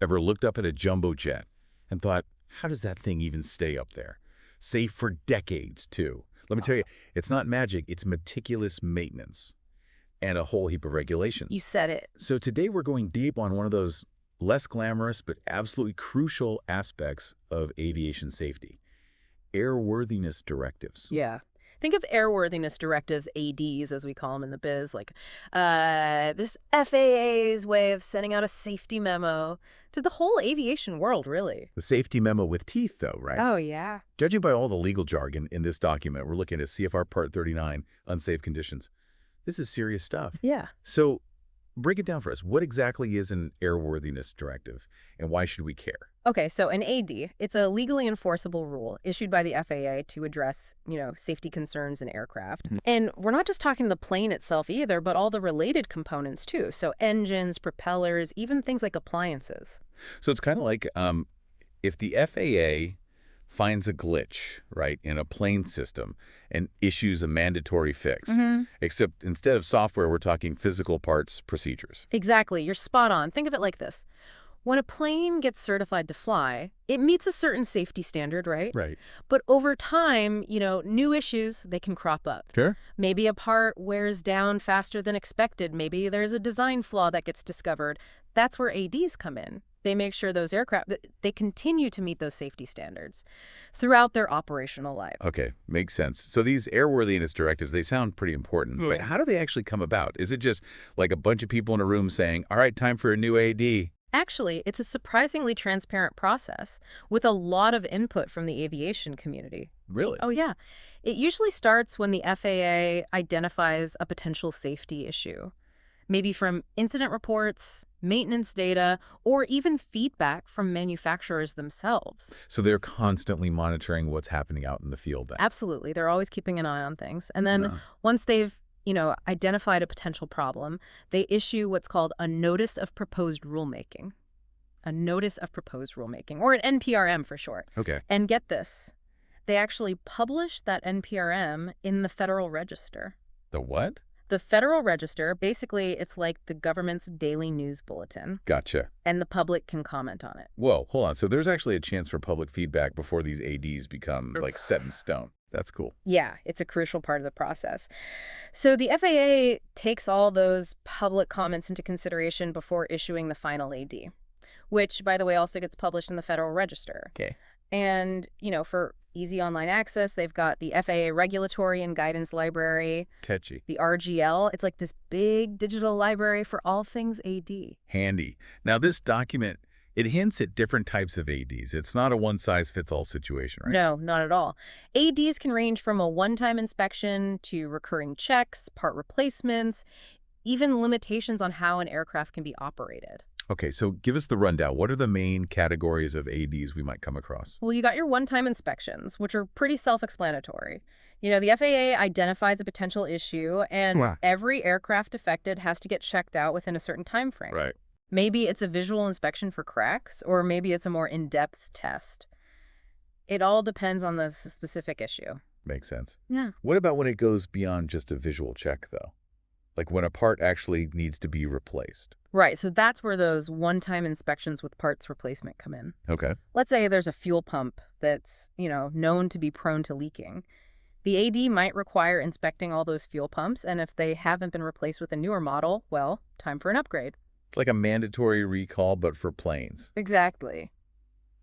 Ever looked up at a jumbo jet and thought, how does that thing even stay up there? Safe for decades, too. Let me tell you, it's not magic, it's meticulous maintenance and a whole heap of regulations. You said it. So today we're going deep on one of those less glamorous but absolutely crucial aspects of aviation safety, airworthiness directives. Yeah. Think of airworthiness directives, ADs, as we call them in the biz, like this FAA's way of sending out a safety memo to the whole aviation world, really. The safety memo with teeth, though, right? Oh, yeah. Judging by all the legal jargon in this document, we're looking at CFR Part 39, unsafe conditions. This is serious stuff. Yeah. So break it down for us. What exactly is an airworthiness directive, and why should we care? Okay, so an AD, it's a legally enforceable rule issued by the FAA to address, safety concerns in aircraft. And we're not just talking the plane itself either, but all the related components too. So engines, propellers, even things like appliances. So it's kind of like if the FAA finds a glitch, right, in a plane system and issues a mandatory fix, except instead of software, we're talking physical parts procedures. Exactly. You're spot on. Think of it like this. When a plane gets certified to fly, it meets a certain safety standard, right? Right. But over time, new issues, they can crop up. Sure. Maybe a part wears down faster than expected. Maybe there's a design flaw that gets discovered. That's where ADs come in. They make sure those aircraft, they continue to meet those safety standards throughout their operational life. Okay, makes sense. So these airworthiness directives, they sound pretty important, but how do they actually come about? Is it just like a bunch of people in a room saying, all right, time for a new AD? Actually, it's a surprisingly transparent process with a lot of input from the aviation community. Really? Oh, yeah. It usually starts when the FAA identifies a potential safety issue, maybe from incident reports, maintenance data, or even feedback from manufacturers themselves. So they're constantly monitoring what's happening out in the field then? Absolutely. They're always keeping an eye on things. And then once they've identified a potential problem, they issue what's called a Notice of Proposed Rulemaking. A Notice of Proposed Rulemaking, or an NPRM for short. Okay. And get this, they actually publish that NPRM in the Federal Register. The what? The Federal Register, basically, it's like the government's daily news bulletin. Gotcha. And the public can comment on it. Whoa, hold on. So there's actually a chance for public feedback before these ADs become, like, set in stone. That's cool. Yeah, it's a crucial part of the process. So the FAA takes all those public comments into consideration before issuing the final AD, which, by the way, also gets published in the Federal Register. Okay. And, for easy online access, they've got the FAA Regulatory and Guidance Library. Catchy. The RGL. It's like this big digital library for all things AD. Handy. Now, this document, it hints at different types of ADs. It's not a one-size-fits-all situation, right? No, not at all. ADs can range from a one-time inspection to recurring checks, part replacements, even limitations on how an aircraft can be operated. Okay, so give us the rundown. What are the main categories of ADs we might come across? Well, you got your one-time inspections, which are pretty self-explanatory. The FAA identifies a potential issue, and every aircraft affected has to get checked out within a certain time frame. Right. Maybe it's a visual inspection for cracks, or maybe it's a more in-depth test. It all depends on the specific issue. Makes sense. Yeah. What about when it goes beyond just a visual check, though? Like when a part actually needs to be replaced? Right, so that's where those one-time inspections with parts replacement come in. Okay. Let's say there's a fuel pump that's, known to be prone to leaking. The AD might require inspecting all those fuel pumps, and if they haven't been replaced with a newer model, well, time for an upgrade. It's like a mandatory recall, but for planes. Exactly.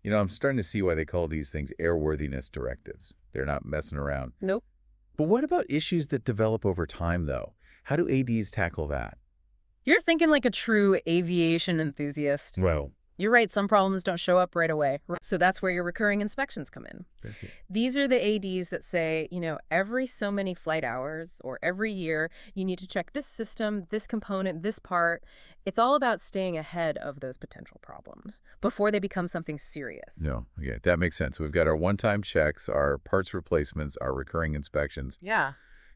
I'm starting to see why they call these things airworthiness directives. They're not messing around. Nope. But what about issues that develop over time, though? How do ADs tackle that? You're thinking like a true aviation enthusiast. Well, You're right, some problems don't show up right away. So that's where your recurring inspections come in. These are the ADs that say, every so many flight hours or every year, you need to check this system, this component, this part. It's all about staying ahead of those potential problems before they become something serious. No, okay, that makes sense. We've got our one-time checks, our parts replacements, our recurring inspections. Yeah.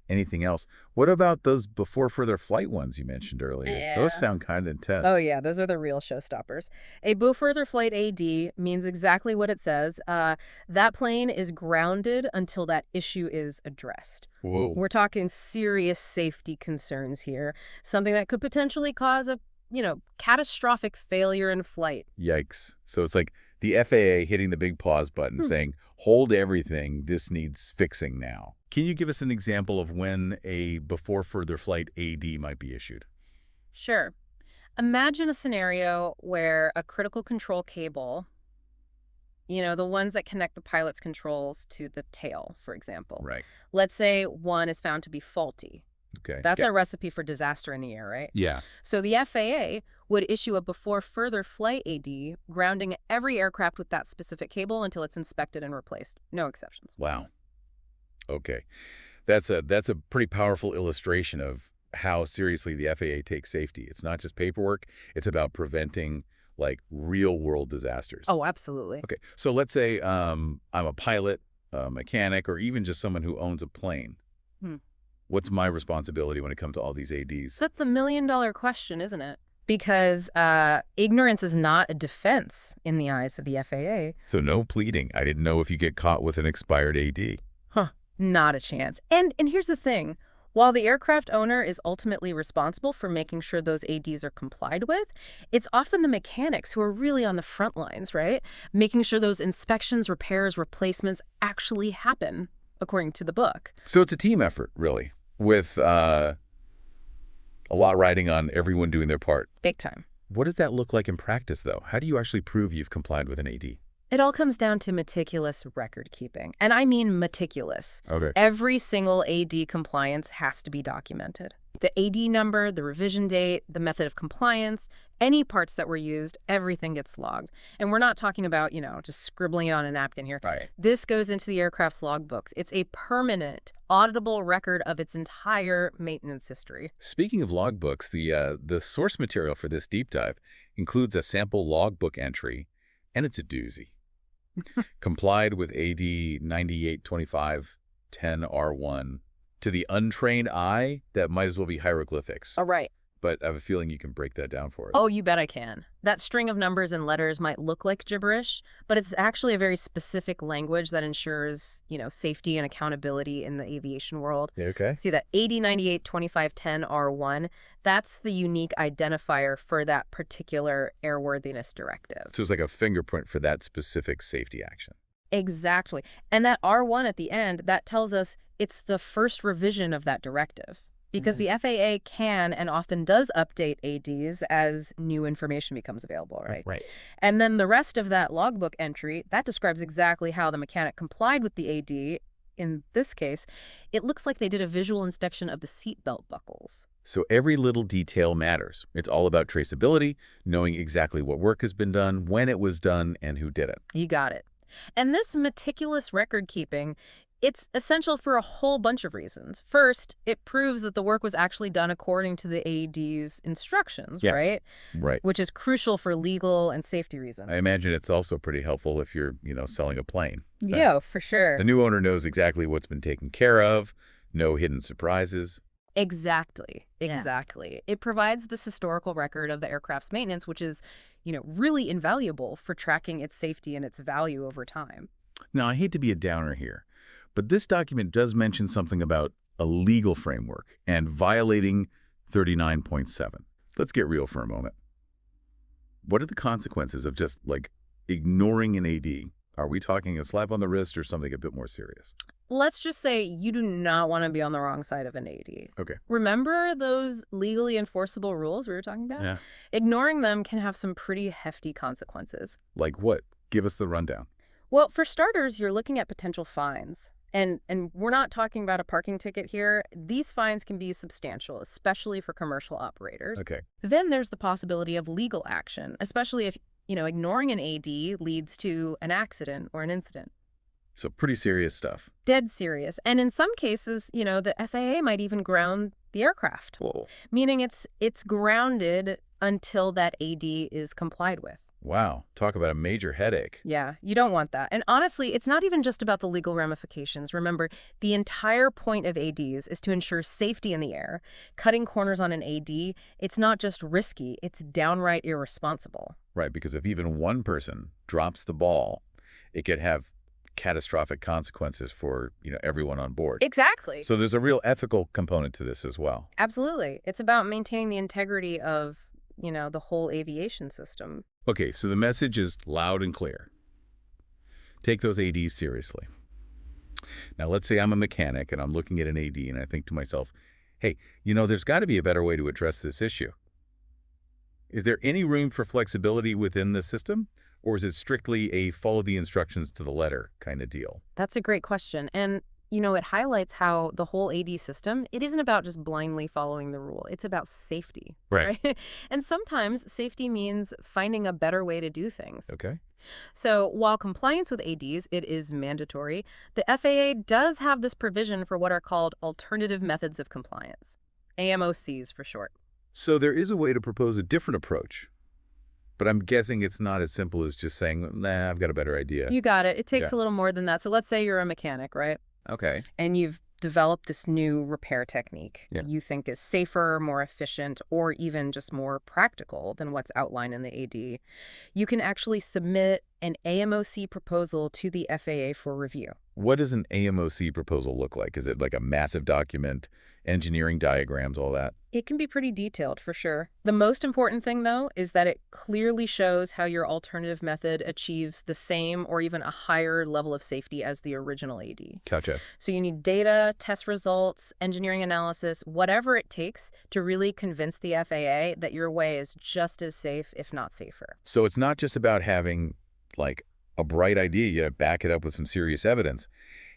Anything else? What about those before further flight ones you mentioned earlier? Yeah. Those sound kind of intense. Oh, yeah. Those are the real showstoppers. A before flight AD means exactly what it says. That plane is grounded until that issue is addressed. Whoa. We're talking serious safety concerns here. Something that could potentially cause a catastrophic failure in flight. Yikes. So it's like the FAA hitting the big pause button saying, hold everything, this needs fixing now. Can you give us an example of when a before further flight AD might be issued? Sure. Imagine a scenario where a critical control cable, the ones that connect the pilot's controls to the tail, for example. Right. Let's say one is found to be faulty. Okay. That's a recipe for disaster in the air, right? Yeah. So the FAA would issue a before further flight AD, grounding every aircraft with that specific cable until it's inspected and replaced. No exceptions. Wow. Okay. That's a pretty powerful illustration of how seriously the FAA takes safety. It's not just paperwork. It's about preventing, like, real-world disasters. Oh, absolutely. Okay. So let's say I'm a pilot, a mechanic, or even just someone who owns a plane. What's my responsibility when it comes to all these ADs? That's the million-dollar question, isn't it? Because ignorance is not a defense in the eyes of the FAA. So no pleading. I didn't know if you get caught with an expired AD. Huh. Not a chance. And here's the thing. While the aircraft owner is ultimately responsible for making sure those ADs are complied with, it's often the mechanics who are really on the front lines, right? Making sure those inspections, repairs, replacements actually happen according to the book. So it's a team effort, really, with a lot riding on everyone doing their part. Big time. What does that look like in practice, though? How do you actually prove you've complied with an AD? It all comes down to meticulous record keeping. And I mean meticulous. Okay. Every single AD compliance has to be documented. The AD number, the revision date, the method of compliance, any parts that were used, everything gets logged. And we're not talking about, just scribbling it on a napkin here. Right. This goes into the aircraft's logbooks. It's a permanent, auditable record of its entire maintenance history. Speaking of logbooks, the source material for this deep dive includes a sample logbook entry, and it's a doozy. Complied with AD 9825-10R1. To the untrained eye, that might as well be hieroglyphics. All right. But I have a feeling you can break that down for us. Oh, you bet I can. That string of numbers and letters might look like gibberish, but it's actually a very specific language that ensures, safety and accountability in the aviation world. Yeah, okay. See that 8098-2510-R1, that's the unique identifier for that particular airworthiness directive. So it's like a fingerprint for that specific safety action. Exactly. And that R1 at the end, that tells us it's the first revision of that directive. Because the FAA can and often does update ADs as new information becomes available, right? Right. And then the rest of that logbook entry, that describes exactly how the mechanic complied with the AD. In this case, it looks like they did a visual inspection of the seatbelt buckles. So every little detail matters. It's all about traceability, knowing exactly what work has been done, when it was done, and who did it. You got it. And this meticulous record keeping, it's essential for a whole bunch of reasons. First, it proves that the work was actually done according to the AD's instructions, right? Right. Which is crucial for legal and safety reasons. I imagine it's also pretty helpful if you're, selling a plane. Yeah, for sure. The new owner knows exactly what's been taken care of, no hidden surprises. Exactly. It provides this historical record of the aircraft's maintenance, which is, really invaluable for tracking its safety and its value over time. Now, I hate to be a downer here, but this document does mention something about a legal framework and violating 39.7. Let's get real for a moment. What are the consequences of just, ignoring an AD? Are we talking a slap on the wrist or something a bit more serious? Let's just say you do not want to be on the wrong side of an AD. Okay. Remember those legally enforceable rules we were talking about? Yeah. Ignoring them can have some pretty hefty consequences. Like what? Give us the rundown. Well, for starters, you're looking at potential fines. And we're not talking about a parking ticket here. These fines can be substantial, especially for commercial operators. Okay. Then there's the possibility of legal action, especially if, ignoring an AD leads to an accident or an incident. So pretty serious stuff. Dead serious. And in some cases, the FAA might even ground the aircraft. Whoa. Meaning it's grounded until that AD is complied with. Wow. Talk about a major headache. Yeah, you don't want that. And honestly, it's not even just about the legal ramifications. Remember, the entire point of ADs is to ensure safety in the air. Cutting corners on an AD, it's not just risky, it's downright irresponsible. Right, because if even one person drops the ball, it could have catastrophic consequences for, everyone on board. Exactly. So there's a real ethical component to this as well. Absolutely. It's about maintaining the integrity of the whole aviation system. Okay, so the message is loud and clear. Take those ADs seriously. Now, let's say I'm a mechanic and I'm looking at an AD and I think to myself, hey, there's got to be a better way to address this issue. Is there any room for flexibility within the system? Or is it strictly a follow the instructions to the letter kind of deal? That's a great question. And, it highlights how the whole AD system, it isn't about just blindly following the rule. It's about safety, Right. right? And sometimes safety means finding a better way to do things. Okay. So while compliance with ADs, it is mandatory, the FAA does have this provision for what are called alternative methods of compliance, AMOCs for short. So there is a way to propose a different approach. But I'm guessing it's not as simple as just saying, nah, I've got a better idea. You got it. It takes Yeah. a little more than that. So let's say you're a mechanic, right? Okay. And you've developed this new repair technique Yeah. you think is safer, more efficient, or even just more practical than what's outlined in the AD. You can actually submit an AMOC proposal to the FAA for review. What does an AMOC proposal look like? Is it like a massive document, engineering diagrams, all that? It can be pretty detailed, for sure. The most important thing, though, is that it clearly shows how your alternative method achieves the same or even a higher level of safety as the original AD. Gotcha. So you need data, test results, engineering analysis, whatever it takes to really convince the FAA that your way is just as safe, if not safer. So it's not just about having, like, a bright idea. You gotta back it up with some serious evidence.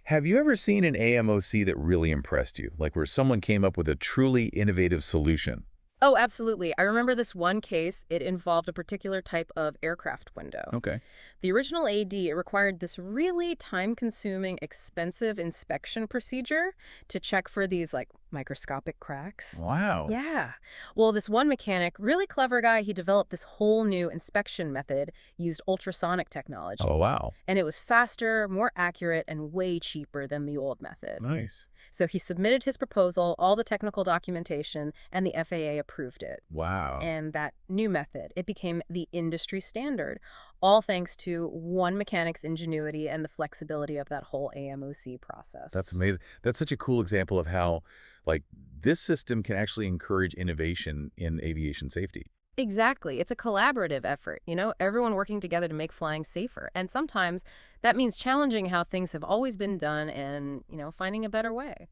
Have you ever seen an AMOC that really impressed you? Like where someone came up with a truly innovative solution? Oh, absolutely. I remember this one case. It involved a particular type of aircraft window. Okay. The original AD, it required this really time-consuming, expensive inspection procedure to check for these, like, microscopic cracks. Wow. Yeah. Well, this one mechanic, really clever guy, he developed this whole new inspection method, used ultrasonic technology. Oh, wow. And it was faster, more accurate, and way cheaper than the old method. Nice. So he submitted his proposal, all the technical documentation, and the FAA approved it. Wow. And that new method, it became the industry standard, all thanks to one mechanic's ingenuity and the flexibility of that whole AMOC process. That's amazing. That's such a cool example of how, like, this system can actually encourage innovation in aviation safety. Exactly. It's a collaborative effort, everyone working together to make flying safer. And sometimes that means challenging how things have always been done and, finding a better way.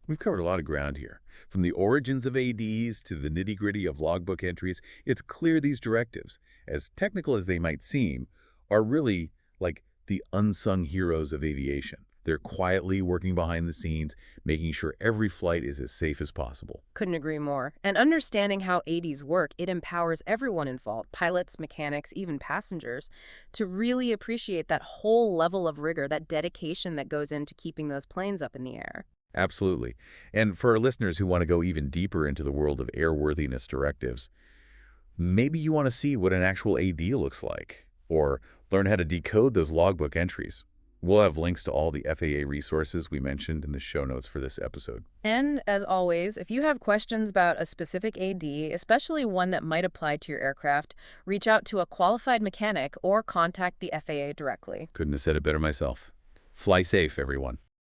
We've covered a lot of ground here. From the origins of ADs to the nitty-gritty of logbook entries, it's clear these directives, as technical as they might seem, are really like the unsung heroes of aviation. They're quietly working behind the scenes, making sure every flight is as safe as possible. Couldn't agree more. And understanding how ADs work, it empowers everyone involved, pilots, mechanics, even passengers, to really appreciate that whole level of rigor, that dedication that goes into keeping those planes up in the air. Absolutely. And for our listeners who want to go even deeper into the world of airworthiness directives, maybe you want to see what an actual AD looks like, or learn how to decode those logbook entries. We'll have links to all the FAA resources we mentioned in the show notes for this episode. And as always, if you have questions about a specific AD, especially one that might apply to your aircraft, reach out to a qualified mechanic or contact the FAA directly. Couldn't have said it better myself. Fly safe, everyone.